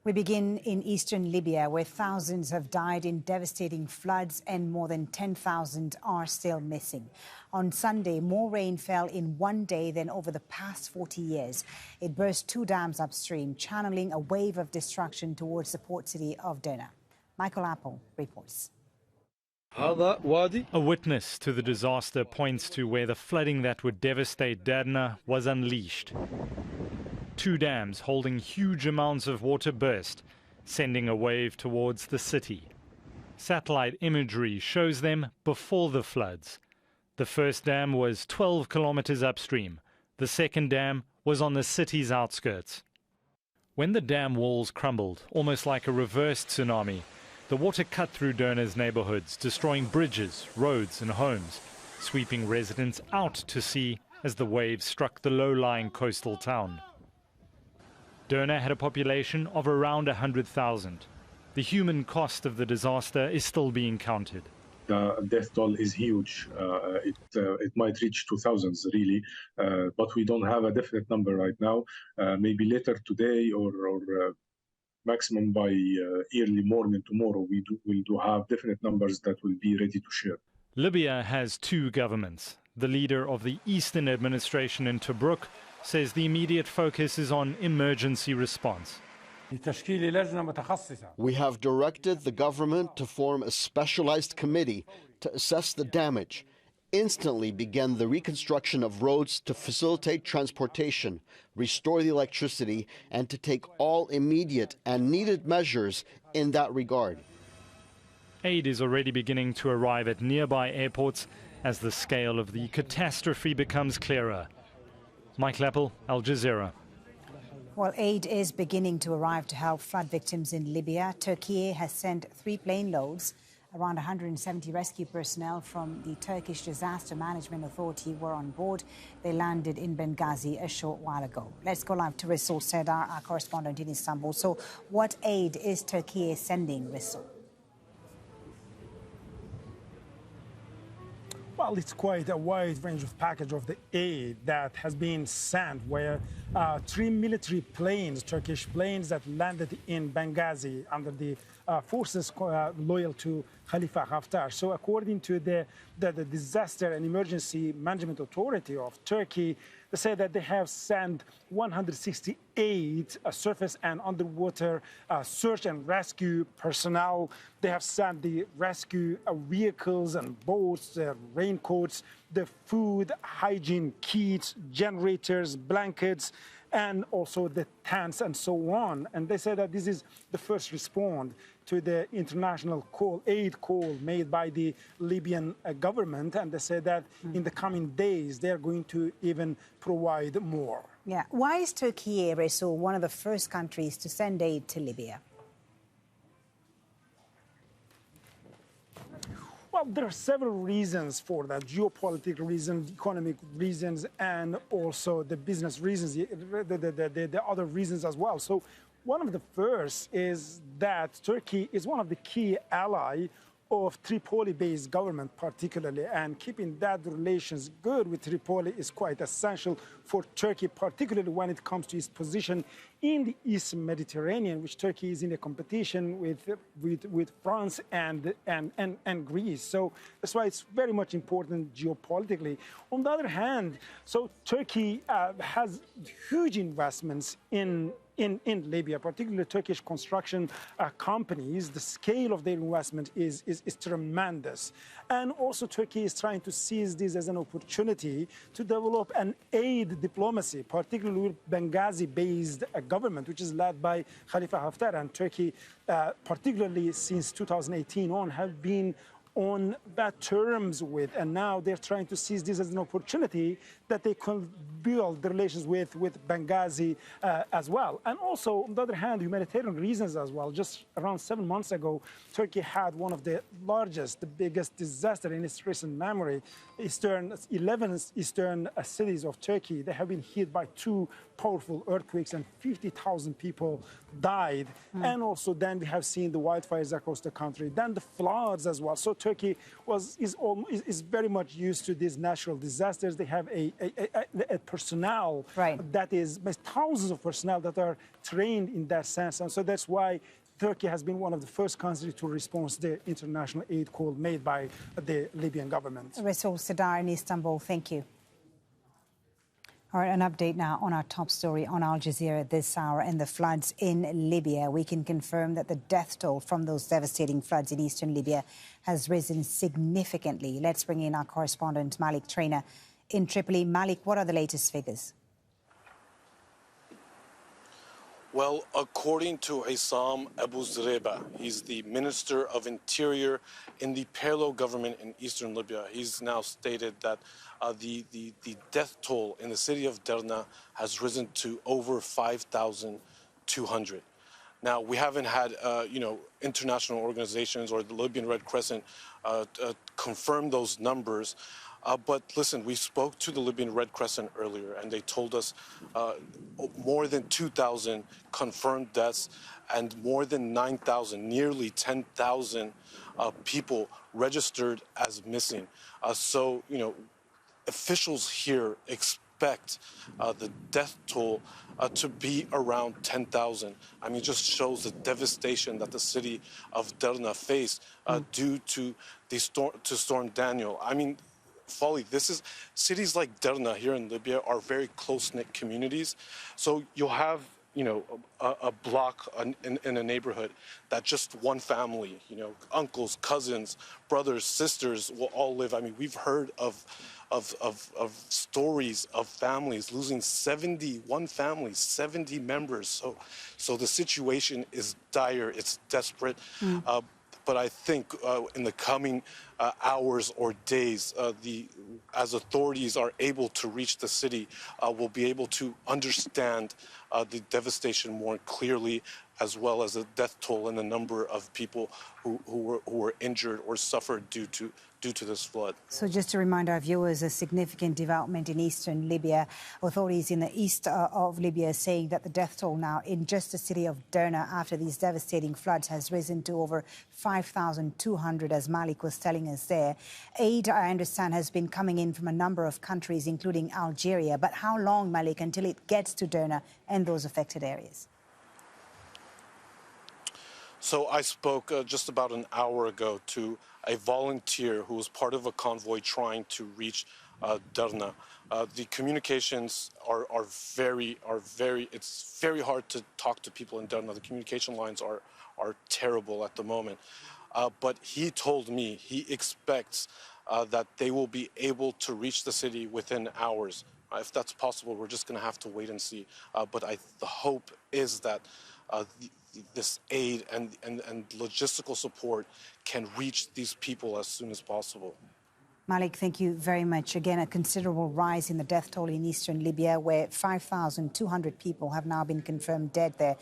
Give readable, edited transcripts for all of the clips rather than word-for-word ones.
We begin in eastern Libya, where thousands have died in devastating floods and more than 10,000 are still missing. On Sunday, more rain fell in one day than over the past 40 years. It burst two dams upstream, channeling a wave of destruction towards the port city of Derna. Michael Apple reports. A witness to the disaster points to where the flooding that would devastate Derna was unleashed. Two dams holding huge amounts of water burst, sending a wave towards the city. Satellite imagery shows them before the floods. The first dam was 12 kilometers upstream. The second dam was on the city's outskirts. When the dam walls crumbled, almost like a reverse tsunami, the water cut through Derna's neighborhoods, destroying bridges, roads and homes, sweeping residents out to sea as the waves struck the low-lying coastal town. Derna had a population of around 100,000. The human cost of the disaster is still being counted. The death toll is huge. It might reach 2,000 really, but we don't have a definite number right now. Maybe later today or maximum by early morning tomorrow, we'll have definite numbers that will be ready to share. Libya has two governments. The leader of the Eastern Administration in Tobruk says the immediate focus is on emergency response. We have directed the government to form a specialized committee to assess the damage, instantly begin the reconstruction of roads to facilitate transportation, restore the electricity, and to take all immediate and needed measures in that regard. Aid is already beginning to arrive at nearby airports as the scale of the catastrophe becomes clearer. Mike Lappel, Al Jazeera. Well, aid is beginning to arrive to help flood victims in Libya. Turkey has sent 3 plane loads. Around 170 rescue personnel from the Turkish Disaster Management Authority were on board. They landed in Benghazi a short while ago. Let's go live to Resul Serdar, our correspondent in Istanbul. So what aid is Turkey sending, Resul? Well, it's quite a wide range of package of the aid that has been sent, where 3 military planes, Turkish planes that landed in Benghazi under the forces loyal to Khalifa Haftar. So according to the Disaster and Emergency Management Authority of Turkey, they say that they have sent 168 surface and underwater search and rescue personnel. They have sent the rescue vehicles and boats, raincoats, the food, hygiene kits, generators, blankets, and also the tents and so on. And they say that this is the first response to the international aid call made by the Libyan government. And they say that in the coming days, they're going to even provide more. Yeah. Why is Turkey, Resul, one of the first countries to send aid to Libya? Well, there are several reasons for that: geopolitical reasons, economic reasons, and also the business reasons, the other reasons as well. So one of the first is that Turkey is one of the key allies of Tripoli-based government particularly, and keeping that relations good with Tripoli is quite essential for Turkey, particularly when it comes to its position in the East Mediterranean, which Turkey is in a competition with France and Greece. So that's why it's very much important geopolitically. On the other hand, so Turkey has huge investments in Libya, particularly Turkish construction companies. The scale of their investment is tremendous. And also Turkey is trying to seize this as an opportunity to develop an aid diplomacy, particularly with Benghazi-based government, which is led by Khalifa Haftar. And Turkey, particularly since 2018 on, have been on bad terms with, and now they're trying to seize this as an opportunity that they can build the relations with Benghazi as well. And also, on the other hand, humanitarian reasons as well. Just around 7 months ago, Turkey had one of the largest, the biggest disaster in its recent memory. 11 eastern cities of Turkey, they have been hit by 2 powerful earthquakes, and 50,000 people died. And also then we have seen the wildfires across the country, then the floods as well. So Turkey is very much used to these natural disasters. They have a personnel that is thousands of personnel that are trained in that sense, and so that's why Turkey has been one of the first countries to respond to the international aid call made by the Libyan government. Resul Sadar in Istanbul, thank you. All right, an update now on our top story on Al Jazeera this hour and the floods in Libya. We can confirm that the death toll from those devastating floods in eastern Libya has risen significantly. Let's bring in our correspondent, Malik Trainer in Tripoli. Malik, what are the latest figures? Well, according to Hassam Abu Zreba, he's the Minister of Interior in the parallel government in eastern Libya. He's now stated that the death toll in the city of Derna has risen to over 5,200. Now, we haven't had, international organizations or the Libyan Red Crescent confirm those numbers. But listen, we spoke to the Libyan Red Crescent earlier, and they told us more than 2,000 confirmed deaths and more than 9,000, nearly 10,000 people registered as missing. So, officials here expect the death toll to be around 10,000. I mean, it just shows the devastation that the city of Derna faced due to Storm Daniel. I mean, Folly, cities like Derna here in Libya are very close-knit communities. So you'll have, a block in a neighborhood that just one family, uncles, cousins, brothers, sisters will all live. I mean, we've heard of stories of families losing 70 members. So the situation is dire. It's desperate. But I think in the coming hours or days, as authorities are able to reach the city, we'll be able to understand the devastation more clearly, as well as the death toll and the number of people who were injured or suffered due to this flood. So just to remind our viewers, a significant development in eastern Libya. Authorities in the east of Libya are saying that the death toll now in just the city of Derna after these devastating floods has risen to over 5,200, as Malik was telling us there. Aid, I understand, has been coming in from a number of countries, including Algeria. But how long, Malik, until it gets to Derna and those affected areas? So I spoke just about an hour ago to a volunteer who was part of a convoy trying to reach Derna. The communications are very, it's very hard to talk to people in Derna. The communication lines are terrible at the moment. But he told me he expects that they will be able to reach the city within hours. If that's possible, we're just going to have to wait and see. But the hope is that this aid and logistical support can reach these people as soon as possible. Malik, thank you very much. Again, a considerable rise in the death toll in eastern Libya, where 5,200 people have now been confirmed dead there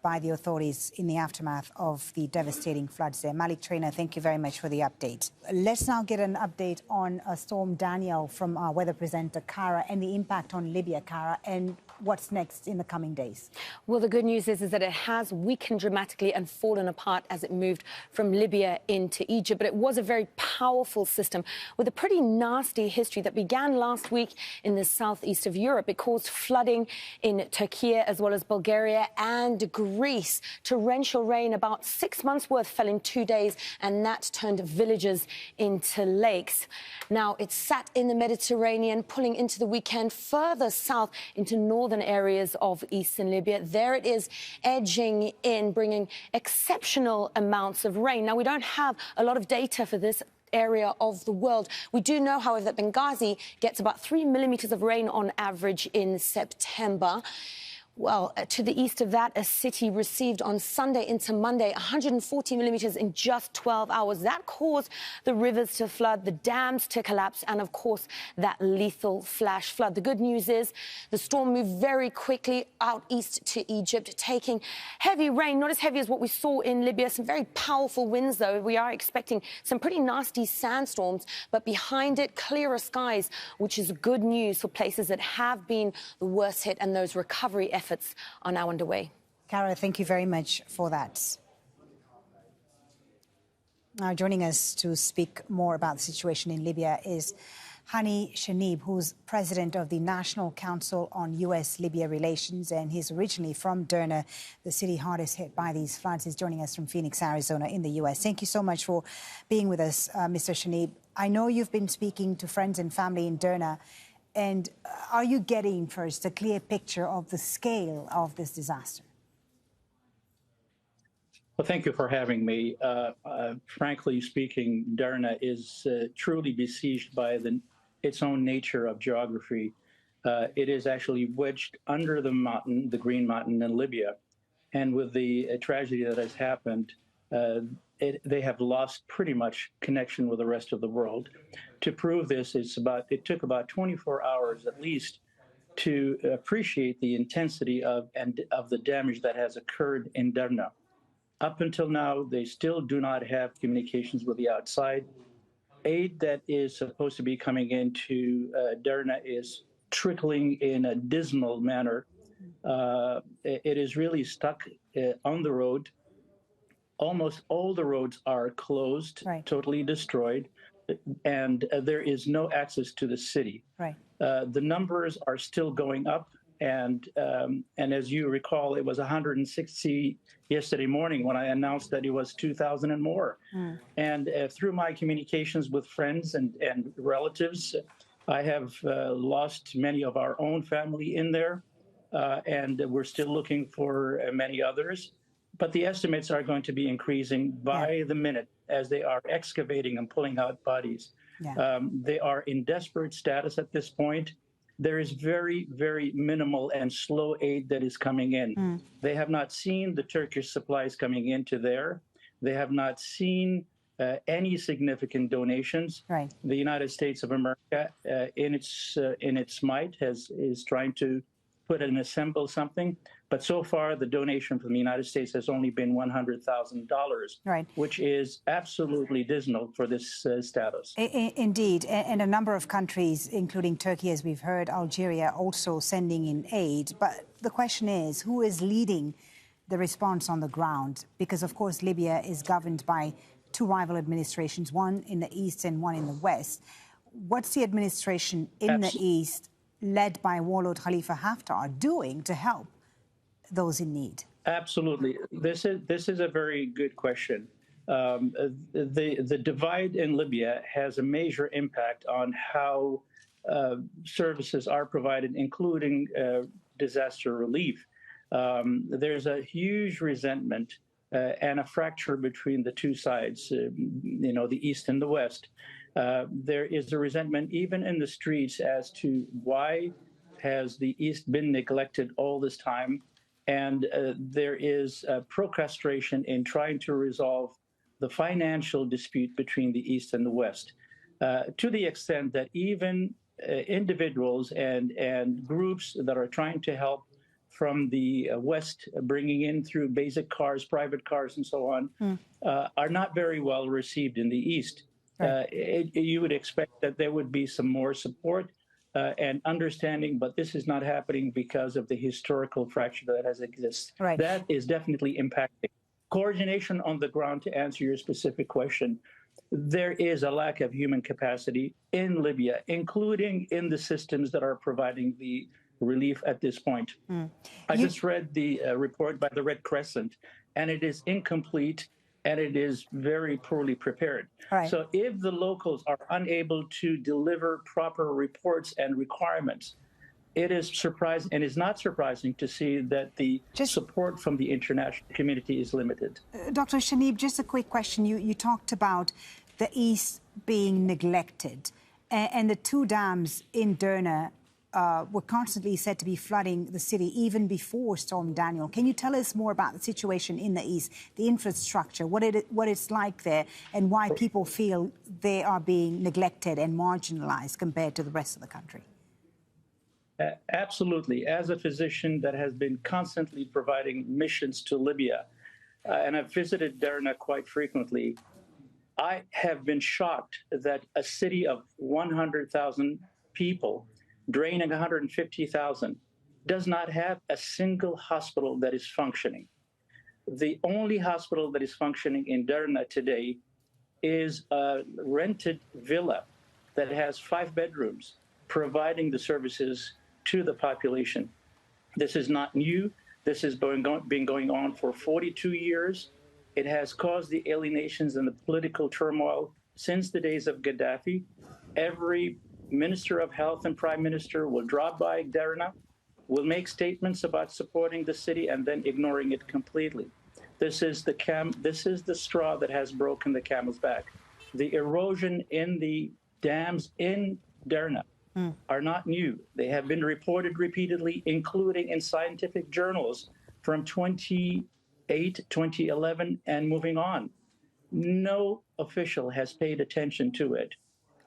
by the authorities in the aftermath of the devastating floods there. Malik Trainer, thank you very much for the update. Let's now get an update on Storm Daniel from our weather presenter, Kara, and the impact on Libya, Kara, and what's next in the coming days. Well, the good news is that it has weakened dramatically and fallen apart as it moved from Libya into Egypt. But it was a very powerful system with a pretty nasty history that began last week in the southeast of Europe. It caused flooding in Turkey as well as Bulgaria and Greece. Torrential rain, about 6 months worth, fell in 2 days, and that turned villages into lakes. Now, it sat in the Mediterranean, pulling into the weekend further south into northern areas of eastern Libya. There it is, edging in, bringing exceptional amounts of rain. Now, we don't have a lot of data for this area of the world. We do know, however, that Benghazi gets about 3 millimeters of rain on average in September. Well, to the east of that, a city received on Sunday into Monday 140 millimeters in just 12 hours. That caused the rivers to flood, the dams to collapse, and, of course, that lethal flash flood. The good news is the storm moved very quickly out east to Egypt, taking heavy rain, not as heavy as what we saw in Libya. Some very powerful winds, though. We are expecting some pretty nasty sandstorms, but behind it, clearer skies, which is good news for places that have been the worst hit, and those recovery efforts are now underway. Kara, thank you very much for that. Now, joining us to speak more about the situation in Libya is Hani Shanib, who's president of the National Council on U.S.-Libya Relations, and he's originally from Derna, the city hardest hit by these floods. He's joining us from Phoenix, Arizona, in the U.S. Thank you so much for being with us, Mr. Shanib. I know you've been speaking to friends and family in Derna, and are you getting first a clear picture of the scale of this disaster? Well, thank you for having me. Frankly speaking, Derna is truly besieged by its own nature of geography. It is actually wedged under the mountain, the Green Mountain in Libya. And with the tragedy that has happened, they have lost pretty much connection with the rest of the world. To prove this, it took about 24 hours at least to appreciate the intensity of the damage that has occurred in Derna. Up until now, they still do not have communications with the outside. Aid that is supposed to be coming into Derna is trickling in a dismal manner. It is really stuck on the road. Almost all the roads are closed, right, totally destroyed, and there is no access to the city. Right. The numbers are still going up. And as you recall, it was 160 yesterday morning when I announced that it was 2,000 and more. And through my communications with friends and relatives, I have lost many of our own family in there, and we're still looking for many others. But the estimates are going to be increasing by the minute as they are excavating and pulling out bodies. They are in desperate status at this point. There is very, very minimal and slow aid that is coming in. They have not seen the Turkish supplies coming into there. They have not seen any significant donations. Right. The United States of America, in its might, is trying to put and assemble something. But so far, the donation from the United States has only been $100,000, right, which is absolutely dismal for this status. Indeed. And a number of countries, including Turkey, as we've heard, Algeria, also sending in aid. But the question is, who is leading the response on the ground? Because, of course, Libya is governed by two rival administrations, one in the east and one in the west. What's the administration in the east, led by warlord Khalifa Haftar, doing to help those in need? Absolutely. This is a very good question. The divide in Libya has a major impact on how services are provided, including disaster relief. There's a huge resentment and a fracture between the two sides, the East and the West. There is a resentment even in the streets as to why has the East been neglected all this time. And there is procrastination in trying to resolve the financial dispute between the East and the West, to the extent that even individuals and groups that are trying to help from the West, bringing in through basic cars, private cars, and so on, are not very well received in the East. Right. You would expect that there would be some more support and understanding, but this is not happening because of the historical fracture that has existed. Right. That is definitely impacting. Coordination on the ground, to answer your specific question, there is a lack of human capacity in Libya, including in the systems that are providing the relief at this point. I just read the report by the Red Crescent, and it is incomplete, and it is very poorly prepared. Right. So if the locals are unable to deliver proper reports and requirements, it is surprising, and it's not surprising to see that the support from the international community is limited. Dr. Shanib, just a quick question. You talked about the East being neglected, and the two dams in Derna were constantly said to be flooding the city even before Storm Daniel. Can you tell us more about the situation in the East, the infrastructure, what it's like there, and why people feel they are being neglected and marginalized compared to the rest of the country? Absolutely. As a physician that has been constantly providing missions to Libya, and I've visited Derna quite frequently, I have been shocked that a city of 100,000 people draining 150,000 does not have a single hospital that is functioning. The only hospital that is functioning in Derna today is a rented villa that has 5 bedrooms, providing the services to the population. This is not new. This has been going on for 42 years. It has caused the alienations and the political turmoil since the days of Gaddafi. Every Minister of Health and Prime Minister will drop by Derna, will make statements about supporting the city and then ignoring it completely. This is the straw that has broken the camel's back. The erosion in the dams in Derna are not new. They have been reported repeatedly, including in scientific journals from 2008, 2011, and moving on. No official has paid attention to it.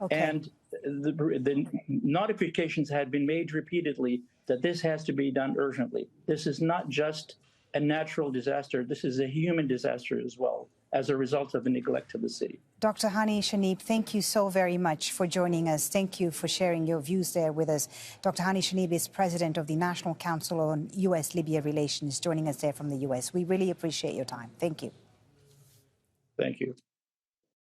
Okay. And the notifications had been made repeatedly that this has to be done urgently. This is not just a natural disaster. This is a human disaster as well, as a result of the neglect of the city. Dr. Hani Shanib, thank you so very much for joining us. Thank you for sharing your views there with us. Dr. Hani Shanib is president of the National Council on U.S.-Libya Relations, joining us there from the U.S. We really appreciate your time. Thank you. Thank you.